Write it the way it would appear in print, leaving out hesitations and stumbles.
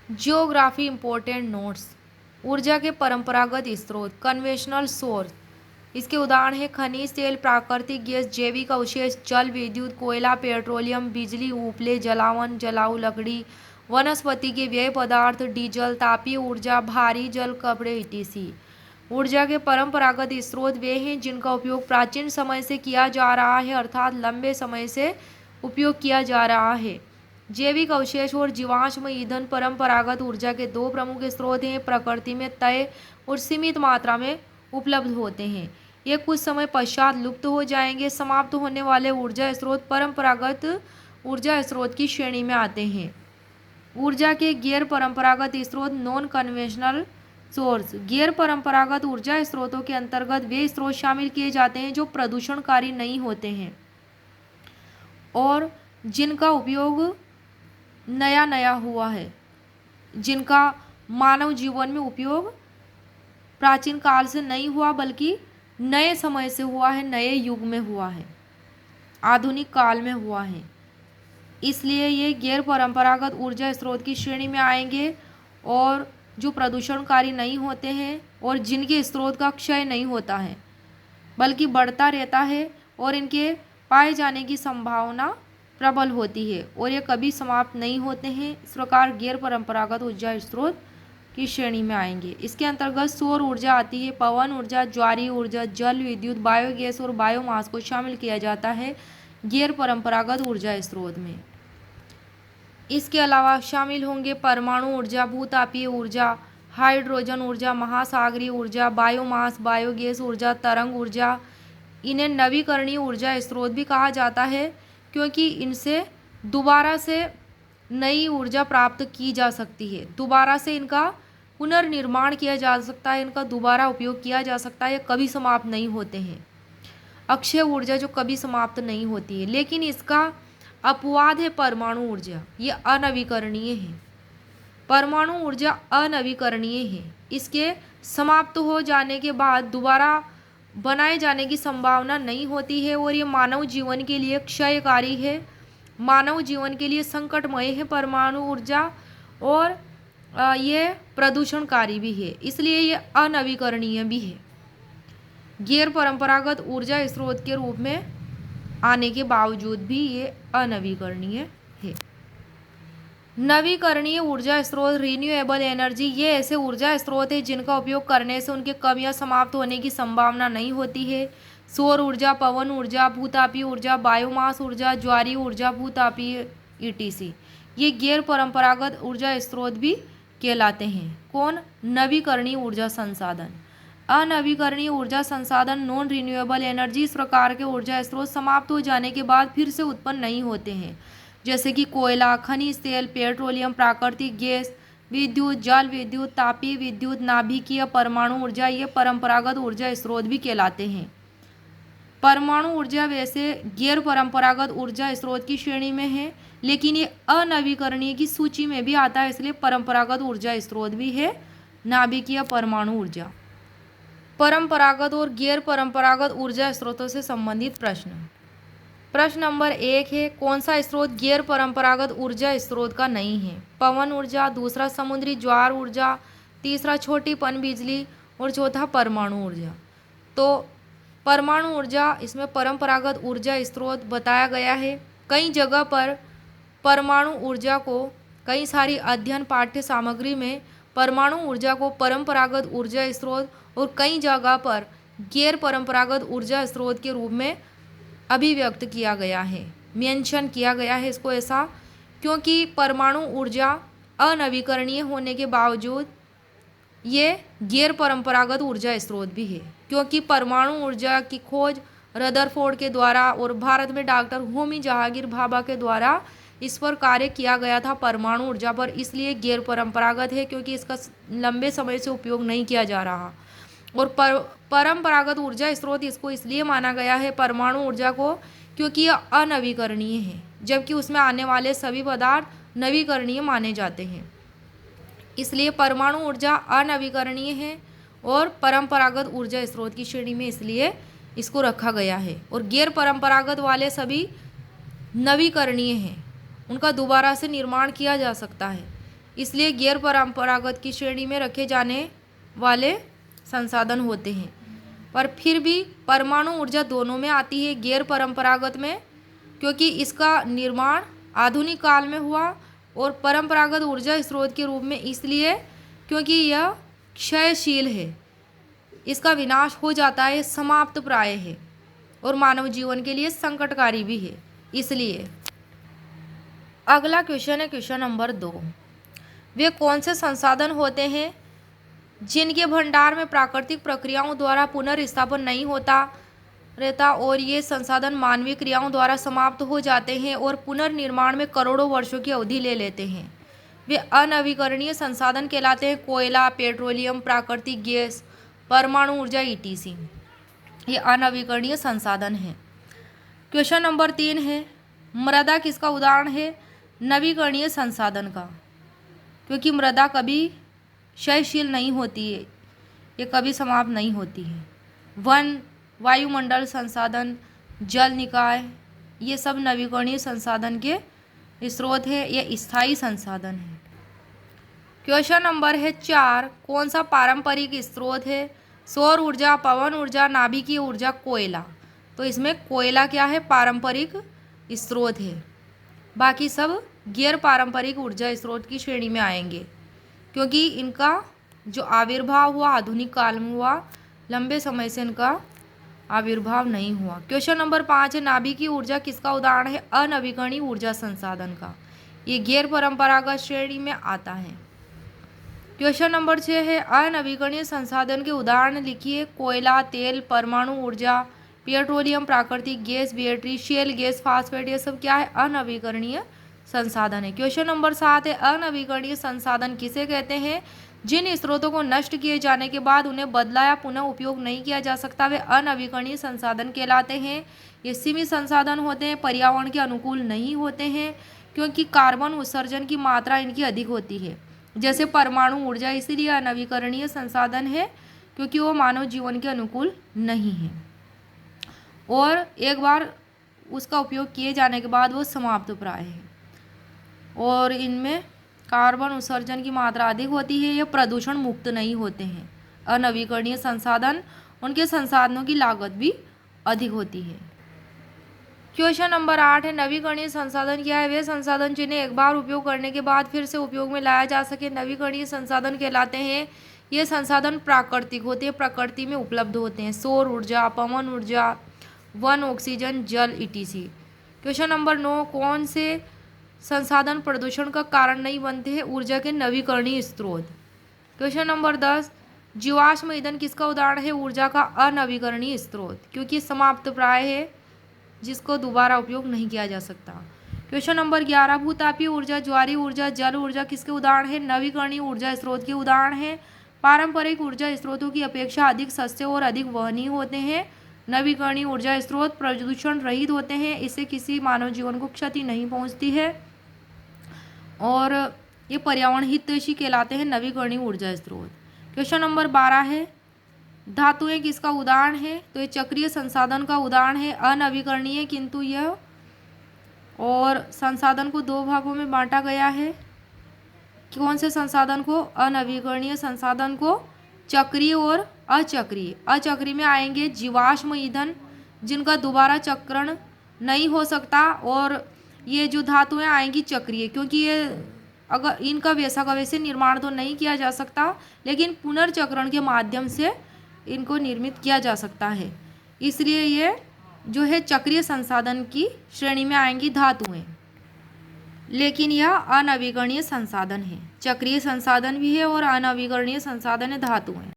Geography important notes. ऊर्जा के परंपरागत स्रोत कन्वेंशनल सोर्स। इसके उदाहरण हैं खनिज तेल, प्राकृतिक गैस, जैविक अवशेष, जल विद्युत, कोयला, पेट्रोलियम, बिजली, उपले, जलावन, जलाऊ लकड़ी, वनस्पति के व्यय पदार्थ, डीजल, तापीय ऊर्जा, भारी जल, कपड़े, ईटीसी। ऊर्जा के परंपरागत स्रोत वे हैं जिनका उपयोग प्राचीन समय से किया जा रहा है, अर्थात लंबे समय से उपयोग किया जा रहा है। जैविक अवशेष और जीवाश्म ईंधन परंपरागत ऊर्जा के दो प्रमुख स्रोत हैं। प्रकृति में तय और सीमित मात्रा में उपलब्ध होते हैं। ये कुछ समय पश्चात लुप्त हो जाएंगे। समाप्त होने वाले ऊर्जा स्रोत परंपरागत ऊर्जा स्रोत की श्रेणी में आते हैं। ऊर्जा के गैर परंपरागत स्रोत नॉन कन्वेंशनल सोर्स। गैर परंपरागत ऊर्जा स्रोतों के अंतर्गत वे स्रोत शामिल किए जाते हैं जो प्रदूषणकारी नहीं होते हैं और जिनका उपयोग नया नया हुआ है, जिनका मानव जीवन में उपयोग प्राचीन काल से नहीं हुआ बल्कि नए समय से हुआ है, नए युग में हुआ है, आधुनिक काल में हुआ है। इसलिए ये गैर परंपरागत ऊर्जा स्रोत की श्रेणी में आएंगे और जो प्रदूषणकारी नहीं होते हैं और जिनके स्रोत का क्षय नहीं होता है बल्कि बढ़ता रहता है और इनके पाए जाने की संभावना प्रबल होती है और ये कभी समाप्त नहीं होते हैं। इस प्रकार गैर परंपरागत ऊर्जा स्रोत की श्रेणी में आएंगे। इसके अंतर्गत सौर ऊर्जा आती है, पवन ऊर्जा, ज्वारीय ऊर्जा, जल विद्युत, बायोगैस और बायोमास को शामिल किया जाता है गैर परंपरागत ऊर्जा स्रोत में। इसके अलावा शामिल होंगे परमाणु ऊर्जा, भूतापीय ऊर्जा, हाइड्रोजन ऊर्जा, महासागरीय ऊर्जा, बायोमास, बायोगैस ऊर्जा, तरंग ऊर्जा। इन्हें नवीकरणीय ऊर्जा स्रोत भी कहा जाता है क्योंकि इनसे दोबारा से नई ऊर्जा प्राप्त की जा सकती है, दोबारा से इनका पुनर्निर्माण किया जा सकता है, इनका दोबारा उपयोग किया जा सकता है, ये कभी समाप्त नहीं होते हैं। अक्षय ऊर्जा जो कभी समाप्त नहीं होती है। लेकिन इसका अपवाद है परमाणु ऊर्जा, ये अनवीकरणीय है। परमाणु ऊर्जा अनवीकरणीय है, इसके समाप्त हो जाने के बाद दोबारा बनाए जाने की संभावना नहीं होती है और ये मानव जीवन के लिए क्षयकारी है, मानव जीवन के लिए संकटमय है परमाणु ऊर्जा और ये प्रदूषणकारी भी है, इसलिए ये अनवीकरणीय भी है। गैर परंपरागत ऊर्जा स्रोत के रूप में आने के बावजूद भी ये अनवीकरणीय है। नवीकरणीय ऊर्जा स्रोत रिन्यूएबल एनर्जी, ये ऐसे ऊर्जा स्रोत है जिनका उपयोग करने से उनकी कमियां समाप्त होने की संभावना नहीं होती है। सौर ऊर्जा, पवन ऊर्जा, भूतापीय ऊर्जा, बायोमास ऊर्जा, ज्वारीय ऊर्जा, भूतापीय ईटीसी, ये गैर परंपरागत ऊर्जा स्रोत भी कहलाते हैं। कौन? नवीकरणीय ऊर्जा संसाधन। अनवीकरणीय ऊर्जा संसाधन नॉन रिन्यूएबल एनर्जी, इस प्रकार के ऊर्जा स्रोत समाप्त हो जाने के बाद फिर से उत्पन्न नहीं होते हैं, जैसे कि कोयला, खनिज तेल, पेट्रोलियम, प्राकृतिक गैस, विद्युत, जल विद्युत, तापीय विद्युत, नाभिकीय परमाणु ऊर्जा, ये परंपरागत ऊर्जा स्रोत भी कहलाते हैं। परमाणु ऊर्जा वैसे गैर परंपरागत ऊर्जा स्रोत की श्रेणी में है, लेकिन ये अनवीकरणीय की सूची में भी आता है, इसलिए परंपरागत ऊर्जा स्रोत भी है। नाभिकीय परमाणु ऊर्जा। परंपरागत और गैर परंपरागत ऊर्जा स्रोतों से संबंधित प्रश्न। प्रश्न नंबर 1 है, कौन सा स्रोत गैर परंपरागत ऊर्जा स्रोत का नहीं है? पवन ऊर्जा, दूसरा समुद्री ज्वार ऊर्जा, तीसरा छोटी पनबिजली और चौथा परमाणु ऊर्जा। तो परमाणु ऊर्जा इसमें परंपरागत ऊर्जा स्रोत बताया गया है। कई जगह पर परमाणु ऊर्जा को, कई सारी अध्ययन पाठ्य सामग्री में परमाणु ऊर्जा को परंपरागत ऊर्जा स्रोत और कई जगह पर गैर परंपरागत ऊर्जा स्रोत के रूप में अभिव्यक्त किया गया है, मेंशन किया गया है इसको ऐसा, क्योंकि परमाणु ऊर्जा अनवीकरणीय होने के बावजूद ये गैर परंपरागत ऊर्जा स्रोत भी है, क्योंकि परमाणु ऊर्जा की खोज रदरफोर्ड के द्वारा और भारत में डॉक्टर होमी जहांगीर भाभा के द्वारा इस पर कार्य किया गया था परमाणु ऊर्जा पर, इसलिए गैर परंपरागत है क्योंकि इसका लंबे समय से उपयोग नहीं किया जा रहा। और परंपरागत ऊर्जा स्रोत इसको इसलिए माना गया है परमाणु ऊर्जा को क्योंकि यह अनवीकरणीय है, जबकि उसमें आने वाले सभी पदार्थ नवीकरणीय माने जाते हैं। इसलिए परमाणु ऊर्जा अनवीकरणीय है और परंपरागत ऊर्जा स्रोत की श्रेणी में इसलिए इसको रखा गया है। और गैर परंपरागत वाले सभी नवीकरणीय हैं, उनका दोबारा से निर्माण किया जा सकता है, इसलिए गैर परंपरागत की श्रेणी में रखे जाने वाले संसाधन होते हैं। पर फिर भी परमाणु ऊर्जा दोनों में आती है, गैर परंपरागत में क्योंकि इसका निर्माण आधुनिक काल में हुआ, और परंपरागत ऊर्जा स्रोत के रूप में इसलिए क्योंकि यह क्षयशील है, इसका विनाश हो जाता है, समाप्त प्राय है और मानव जीवन के लिए संकटकारी भी है। इसलिए अगला क्वेश्चन है क्वेश्चन नंबर 2। वे कौन से संसाधन होते हैं जिनके भंडार में प्राकृतिक प्रक्रियाओं द्वारा पुनर्स्थापन नहीं होता रहता और ये संसाधन मानवीय क्रियाओं द्वारा समाप्त हो जाते हैं और पुनर्निर्माण में करोड़ों वर्षों की अवधि ले लेते हैं? वे अनवीकरणीय संसाधन कहलाते हैं। कोयला, पेट्रोलियम, प्राकृतिक गैस, परमाणु ऊर्जा, ईटीसी, ये अनवीकरणीय संसाधन हैं। क्वेश्चन नंबर 3 है, मृदा किसका उदाहरण है? नवीकरणीय संसाधन का, क्योंकि मृदा कभी क्षयशील नहीं होती है, ये कभी समाप्त नहीं होती है। वन, वायुमंडल संसाधन, जल निकाय, ये सब नवीकरणीय संसाधन के स्रोत है, ये स्थायी संसाधन है। क्वेश्चन नंबर है 4, कौन सा पारंपरिक स्रोत है? सौर ऊर्जा, पवन ऊर्जा, नाभिकीय ऊर्जा, कोयला। तो इसमें कोयला क्या है? पारंपरिक स्रोत है। बाकी सब गैर पारंपरिक ऊर्जा स्रोत की श्रेणी में आएंगे, क्योंकि इनका जो आविर्भाव हुआ आधुनिक काल में हुआ, लंबे समय से इनका आविर्भाव नहीं हुआ। क्वेश्चन नंबर 5 है, नाभिकीय ऊर्जा किसका उदाहरण है? अनवीकरणीय ऊर्जा संसाधन का, ये गैर परंपरागत श्रेणी में आता है। क्वेश्चन नंबर 6 है, अनवीकरणीय संसाधन के उदाहरण लिखिए। कोयला, तेल, परमाणु ऊर्जा, पेट्रोलियम, प्राकृतिक gas, battery, shell gas, phosphate, ये सब क्या है? अनवीकरणीय संसाधन है। क्वेश्चन नंबर 7 है, अनवीकरणीय संसाधन किसे कहते हैं? जिन स्रोतों को नष्ट किए जाने के बाद उन्हें बदला या पुनः उपयोग नहीं किया जा सकता, वे अनवीकरणीय संसाधन कहलाते हैं। ये सीमित संसाधन होते हैं, पर्यावरण के अनुकूल नहीं होते हैं, क्योंकि कार्बन उत्सर्जन की मात्रा इनकी अधिक होती है, जैसे परमाणु ऊर्जा। इसीलिए अनवीकरणीय संसाधन है, क्योंकि वो मानव जीवन के अनुकूल नहीं है और एक बार उसका उपयोग किए जाने के बाद वो समाप्त प्राय है, और इनमें कार्बन उत्सर्जन की मात्रा अधिक होती है। ये प्रदूषण मुक्त नहीं होते हैं। अनवीकरणीय संसाधन, उनके संसाधनों की लागत भी अधिक होती है। क्वेश्चन नंबर 8 है, नवीकरणीय संसाधन क्या है? वे संसाधन जिन्हें एक बार उपयोग करने के बाद फिर से उपयोग में लाया जा सके, नवीकरणीय संसाधन कहलाते हैं। ये संसाधन प्राकृतिक होते हैं, प्रकृति में उपलब्ध होते हैं। सौर ऊर्जा, पवन ऊर्जा, वन, ऑक्सीजन, जल, ईटीसी। क्वेश्चन नंबर 9, कौन से संसाधन प्रदूषण का कारण नहीं बनते हैं? ऊर्जा के नवीकरणीय स्रोत। क्वेश्चन नंबर 10, जीवाश्म ईंधन किसका उदाहरण है? ऊर्जा का अनवीकरणीय स्रोत, क्योंकि समाप्त प्राय है, जिसको दोबारा उपयोग नहीं किया जा सकता। क्वेश्चन नंबर 11, भूतापीय ऊर्जा, ज्वारीय ऊर्जा, जल ऊर्जा किसके उदाहरण है? नवीकरणीय ऊर्जा स्रोत के उदाहरण है। पारंपरिक ऊर्जा स्रोतों की अपेक्षा अधिक सस्ते और अधिक वहनीय होते हैं। नवीकरणीय ऊर्जा स्रोत प्रदूषण रहित होते हैं, इससे किसी मानव जीवन को क्षति नहीं पहुंचती है और ये पर्यावरण हितैषी कहलाते हैं नवीकरणीय ऊर्जा स्रोत। क्वेश्चन नंबर 12 है, धातुएं किसका उदाहरण है? तो ये चक्रीय संसाधन का उदाहरण है, अनवीकरणीय, किंतु यह और संसाधन को 2 भागों में बांटा गया है। कौन से संसाधन को? अनवीकरणीय संसाधन को चक्रीय और अचक्रीय। अचक्रीय में आएंगे जीवाश्म ईंधन, जिनका दोबारा चक्रण नहीं हो सकता, और ये जो धातुएं आएंगी चक्रीय, क्योंकि ये अगर इनका वैसा का वैसे निर्माण तो नहीं किया जा सकता, लेकिन पुनर्चक्रण के माध्यम से इनको निर्मित किया जा सकता है, इसलिए ये जो है चक्रीय संसाधन की श्रेणी में आएंगी धातुएं, लेकिन यह अनवीकरणीय संसाधन है। चक्रीय संसाधन भी है और अनवीकरणीय संसाधन है धातुएं।